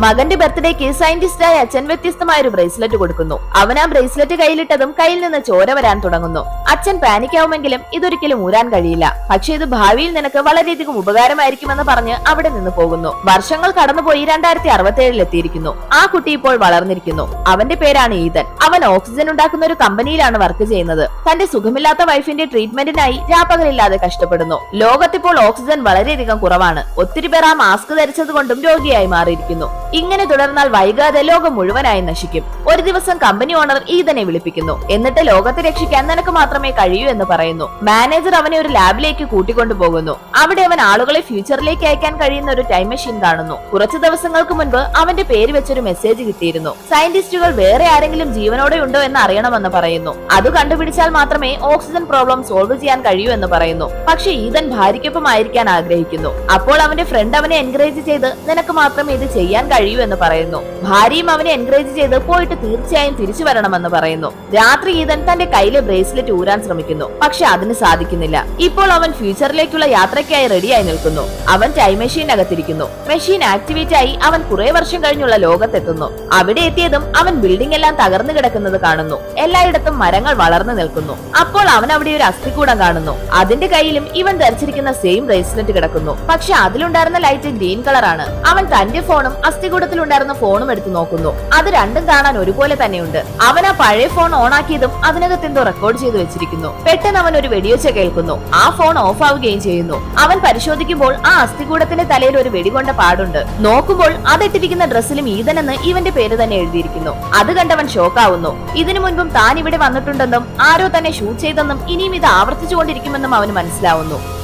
മകന്റെ ബർത്ത്ഡേക്ക് സയന്റിസ്റ്റായ അച്ഛൻ വ്യത്യസ്തമായ ഒരു ബ്രേസ്ലെറ്റ് കൊടുക്കുന്നു. അവൻ ആ ബ്രേസ്ലെറ്റ് കയ്യിലിട്ടതും കയ്യിൽ നിന്ന് ചോര വരാൻ തുടങ്ങുന്നു. അച്ഛൻ പാനിക്കാവുമെങ്കിലും ഇതൊരിക്കലും ഊരാൻ കഴിയില്ല. പക്ഷെ ഇത് ഭാവിയിൽ നിനക്ക് വളരെയധികം ഉപകാരമായിരിക്കുമെന്ന് പറഞ്ഞ് അവിടെ നിന്ന് പോകുന്നു. വർഷങ്ങൾ കടന്നുപോയി 2067 എത്തിയിരിക്കുന്നു. ആ കുട്ടി ഇപ്പോൾ വളർന്നിരിക്കുന്നു. അവന്റെ പേരാണ് ഈതൻ. അവൻ ഓക്സിജൻ ഉണ്ടാക്കുന്ന ഒരു കമ്പനിയിലാണ് വർക്ക് ചെയ്യുന്നത്. തന്റെ സുഖമില്ലാത്ത വൈഫിന്റെ ട്രീറ്റ്മെന്റിനായി രാപ്പകലില്ലാതെ കഷ്ടപ്പെടുന്നു. ലോകത്തിപ്പോൾ ഓക്സിജൻ വളരെയധികം കുറവാണ്. ഒത്തിരി പേർ ആ മാസ്ക് ധരിച്ചത് കൊണ്ടും രോഗിയായി മാറിയിരിക്കുന്നു. ഇങ്ങനെ തുടർന്നാൽ വൈകാതെ ലോകം മുഴുവനായി നശിക്കും. ഒരു ദിവസം കമ്പനി ഓണർ ഈതനെ വിളിപ്പിക്കുന്നു. എന്നിട്ട് ലോകത്തെ രക്ഷിക്കാൻ നിനക്ക് മാത്രമേ കഴിയൂ എന്ന് പറയുന്നു. മാനേജർ അവനെ ഒരു ലാബിലേക്ക് കൂട്ടിക്കൊണ്ടുപോകുന്നു. അവിടെ അവൻ ആളുകളെ ഫ്യൂച്ചറിലേക്ക് അയക്കാൻ കഴിയുന്ന ഒരു ടൈം മെഷീൻ കാണുന്നു. കുറച്ചു ദിവസങ്ങൾക്ക് മുൻപ് അവന്റെ പേര് വെച്ചൊരു മെസ്സേജ് കിട്ടിയിരുന്നു. സയന്റിസ്റ്റുകൾ വേറെ ആരെങ്കിലും ജീവനോടെ ഉണ്ടോ എന്ന് അറിയണമെന്ന് പറയുന്നു. അത് കണ്ടുപിടിച്ചാൽ മാത്രമേ ഓക്സിജൻ പ്രോബ്ലം സോൾവ് ചെയ്യാൻ കഴിയൂ എന്ന് പറയുന്നു. പക്ഷെ ഈതൻ ഭാര്യയ്ക്കൊപ്പം ആയിരിക്കാൻ ആഗ്രഹിക്കുന്നു. അപ്പോൾ അവന്റെ ഫ്രണ്ട് അവനെ എൻകറേജ് ചെയ്ത് നിനക്ക് മാത്രമേ ഇത് ചെയ്യാൻ കഴിയൂ എന്ന് പറയുന്നു. ഭാര്യയും അവനെ എൻകറേജ് ചെയ്ത് പോയിട്ട് തീർച്ചയായും തിരിച്ചു വരണമെന്ന് പറയുന്നു. രാത്രി ഈതൻ തന്റെ കയ്യിലെ ബ്രേസ്ലെറ്റ് ഊരാൻ ശ്രമിക്കുന്നു. പക്ഷെ അതിന് സാധിക്കുന്നില്ല. ഇപ്പോൾ അവൻ ഫ്യൂച്ചറിലേക്കുള്ള യാത്രയ്ക്കായി റെഡിയായി നിൽക്കുന്നു. അവൻ ടൈം മെഷീനകത്തിരിക്കുന്നു. മെഷീൻ ആക്ടിവേറ്റ് ആയി അവൻ കുറെ വർഷം കഴിഞ്ഞുള്ള ലോകത്തെത്തുന്നു. അവിടെ എത്തിയതും അവൻ ബിൽഡിംഗ് എല്ലാം തകർന്നു കിടക്കുന്നത് കാണുന്നു. എല്ലായിടത്തും മരങ്ങൾ വളർന്നു നിൽക്കുന്നു. അപ്പോൾ അവൻ അവിടെ ഒരു അസ്ഥികൂടം കാണുന്നു. അതിന്റെ കയ്യിലും ഇവൻ ധരിച്ചിരിക്കുന്ന സെയിം ബ്രേസ്ലെറ്റ് കിടക്കുന്നു. പക്ഷെ അതിലുണ്ടായിരുന്ന ലൈറ്റ് ഗ്രീൻ കളറാണ്. അവൻ തന്റെ ഫോണും അസ്ഥികൂടത്തിലുണ്ടായിരുന്ന ഫോണും എടുത്തു നോക്കുന്നു. അത് രണ്ടും കാണാൻ ഒരുപോലെ തന്നെയുണ്ട്. അവൻ ആ പഴയ ഫോൺ ഓണാക്കിയതും അതിനകത്ത് എന്തോ റെക്കോർഡ് ചെയ്ത് വെച്ചിരിക്കുന്നു. പെട്ടെന്ന് അവൻ ഒരു വെടിയൊച്ച കേൾക്കുന്നു. ആ ഫോൺ ഓഫ് ആവുകയും ചെയ്യുന്നു. അവൻ പരിശോധിക്കുമ്പോൾ ആ അസ്ഥികൂടത്തിന്റെ തലയിൽ ഒരു വെടികൊണ്ട പാടുണ്ട്. നോക്കുമ്പോൾ അതിട്ടിരിക്കുന്ന ഡ്രസ്സിലും ഈതൻ എന്ന് ഇവന്റെ പേര് തന്നെ എഴുതിയിരിക്കുന്നു. അത് കണ്ടവൻ ഷോക്കാവുന്നു. ഇതിനു മുൻപും താൻ ഇവിടെ വന്നിട്ടുണ്ടെന്നും ആരോ തന്നെ ഷൂട്ട് ചെയ്തെന്നും ഇനിയും ഇത് ആവർത്തിച്ചുകൊണ്ടിരിക്കുമെന്നും അവന് മനസ്സിലാവുന്നു.